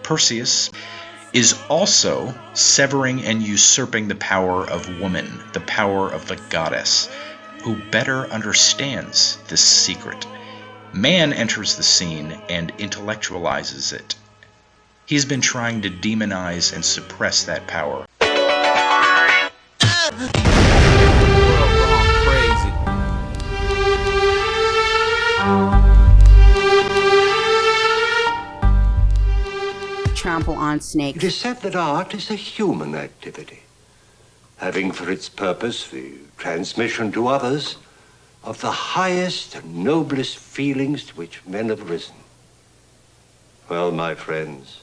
Perseus is also severing and usurping the power of woman, the power of the goddess, who better understands this secret. Man enters the scene and intellectualizes it. He's been trying to demonize and suppress that power. Trample on snakes. It is said that art is a human activity, having for its purpose the transmission to others of the highest and noblest feelings to which men have risen. Well, my friends,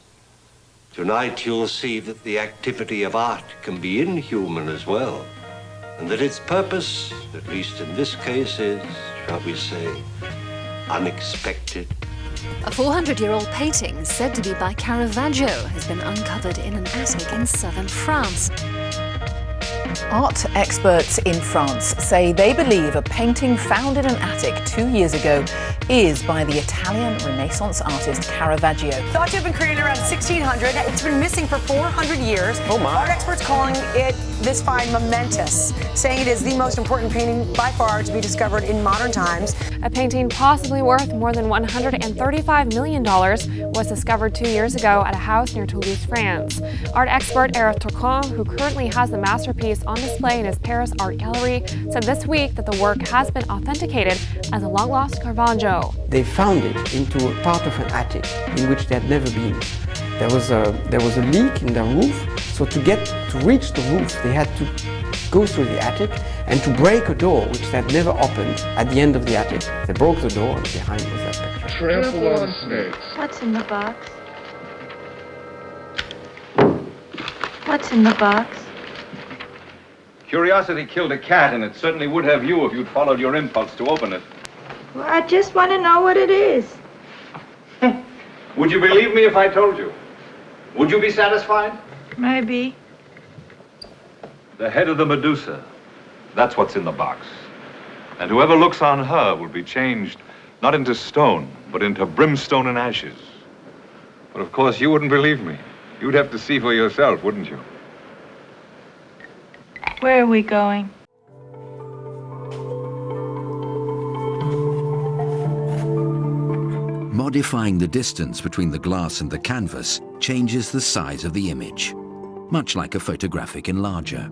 tonight you'll see that the activity of art can be inhuman as well, and that its purpose, at least in this case, is, shall we say, unexpected. A 400-year-old painting said to be by Caravaggio has been uncovered in an attic in southern France. Art experts in France say they believe a painting found in an attic 2 years ago is by the Italian Renaissance artist Caravaggio. Thought to have been created around 1600. It's been missing for 400 years. Oh my. Art experts calling this find momentous, saying it is the most important painting by far to be discovered in modern times. A painting possibly worth more than $135 million was discovered 2 years ago at a house near Toulouse, France. Art expert Eric Tourcoing, who currently has the masterpiece on display in his Paris art gallery, said this week that the work has been authenticated as a long-lost Caravaggio. They found it into a part of an attic in which they had never been. There was a leak in the roof, so to reach the roof, they had to go through the attic and to break a door which they had never opened at the end of the attic. They broke the door and behind was that picture. Trample on snakes. What's in the box? What's in the box? Curiosity killed a cat, and it certainly would have you if you'd followed your impulse to open it. Well, I just want to know what it is. Would you believe me if I told you? Would you be satisfied? Maybe. The head of the Medusa. That's what's in the box. And whoever looks on her will be changed not into stone, but into brimstone and ashes. But of course, you wouldn't believe me. You'd have to see for yourself, wouldn't you? Where are we going? Modifying the distance between the glass and the canvas changes the size of the image, much like a photographic enlarger.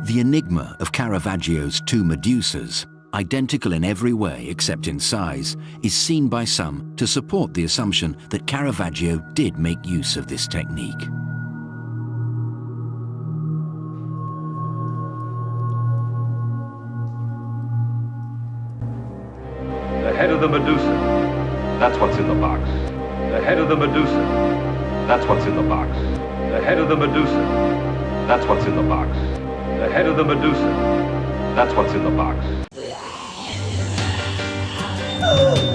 The enigma of Caravaggio's two Medusas, identical in every way except in size, is seen by some to support the assumption that Caravaggio did make use of this technique. The head of the Medusa. That's what's in the box. The head of the Medusa. That's what's in the box. The head of the Medusa. That's what's in the box. The head of the Medusa. That's what's in the box.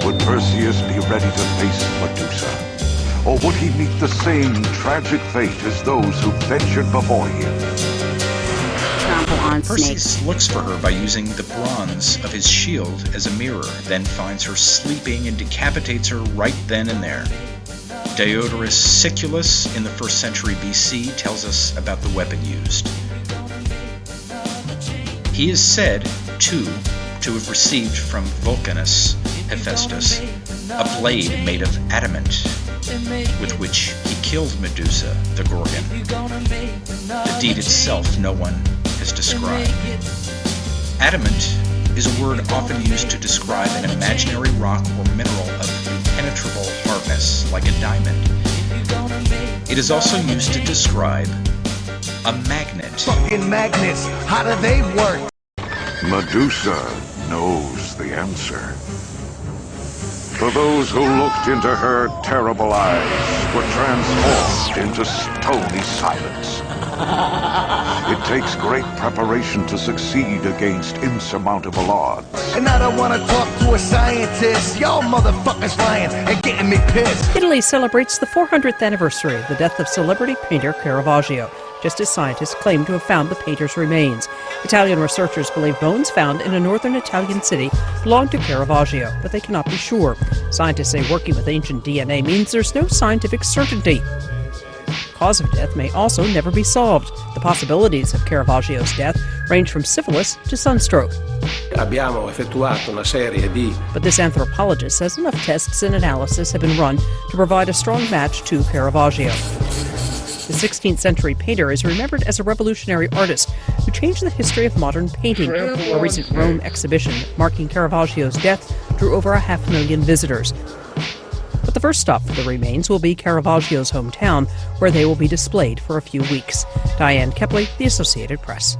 Would Perseus be ready to face Medusa? Or would he meet the same tragic fate as those who ventured before him? Perseus looks for her by using the bronze of his shield as a mirror, then finds her sleeping and decapitates her right then and there. Diodorus Siculus in the 1st century BC tells us about the weapon used. He is said, too, to have received from Vulcanus Hephaestus a blade made of adamant, with which he killed Medusa, the Gorgon. The deed itself no one has described. Adamant is a word often used to describe an imaginary rock or mineral of impenetrable hardness, like a diamond. It is also used to describe a magnet. Fucking magnets, how do they work? Medusa knows the answer. For those who looked into her terrible eyes were transformed into stony silence. It takes great preparation to succeed against insurmountable odds. And I don't want to talk to a scientist. Y'all motherfuckers lying and getting me pissed. Italy celebrates the 400th anniversary of the death of celebrity painter Caravaggio. just as scientists claim to have found the painter's remains. Italian researchers believe bones found in a northern Italian city belong to Caravaggio, but they cannot be sure. Scientists say working with ancient DNA means there's no scientific certainty. The cause of death may also never be solved. The possibilities of Caravaggio's death range from syphilis to sunstroke. Abbiamo effettuato una serie di... But this anthropologist says enough tests and analysis have been run to provide a strong match to Caravaggio. The 16th century painter is remembered as a revolutionary artist who changed the history of modern painting. A recent Rome exhibition marking Caravaggio's death drew over 500,000 visitors. But the first stop for the remains will be Caravaggio's hometown, where they will be displayed for a few weeks. Diane Kepley, The Associated Press.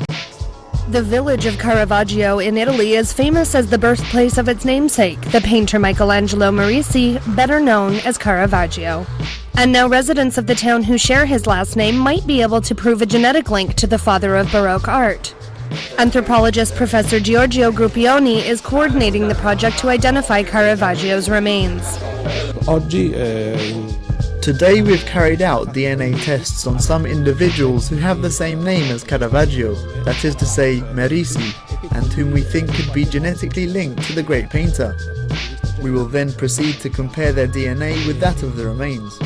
The village of Caravaggio in Italy is famous as the birthplace of its namesake, the painter Michelangelo Merisi, better known as Caravaggio. And now residents of the town who share his last name might be able to prove a genetic link to the father of Baroque art. Anthropologist Professor Giorgio Gruppioni is coordinating the project to identify Caravaggio's remains. Today we've carried out DNA tests on some individuals who have the same name as Caravaggio, that is to say Merisi, and whom we think could be genetically linked to the great painter. We will then proceed to compare their DNA with that of the remains.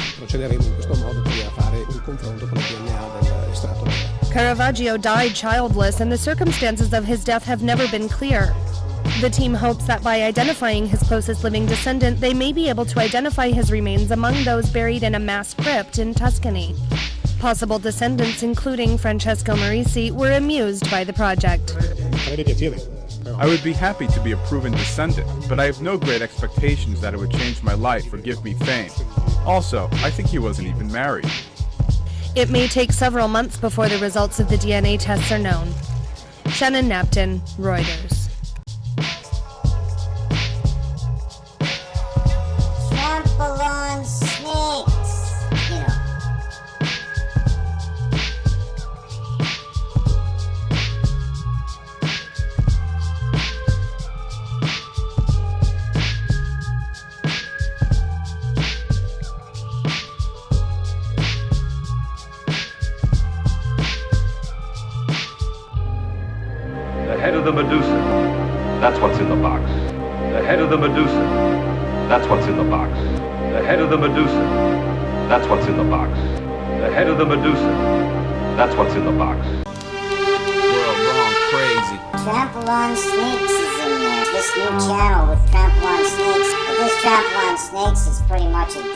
Caravaggio died childless, and the circumstances of his death have never been clear. The team hopes that by identifying his closest living descendant, they may be able to identify his remains among those buried in a mass crypt in Tuscany. Possible descendants, including Francesco Merisi, were amused by the project. I would be happy to be a proven descendant, but I have no great expectations that it would change my life or give me fame. Also, I think he wasn't even married. It may take several months before the results of the DNA tests are known. Shannon Napton, Reuters. Trample on snakes, you know. The head of the Medusa, that's what's in the box. The head of the Medusa, that's what's in the box. The head of the Medusa, that's what's in the box. The head of the Medusa, that's what's in the box. World wrong, crazy. Trample on Snakes is in there. This new channel with Trample on Snakes. But this Trample on Snakes is pretty much a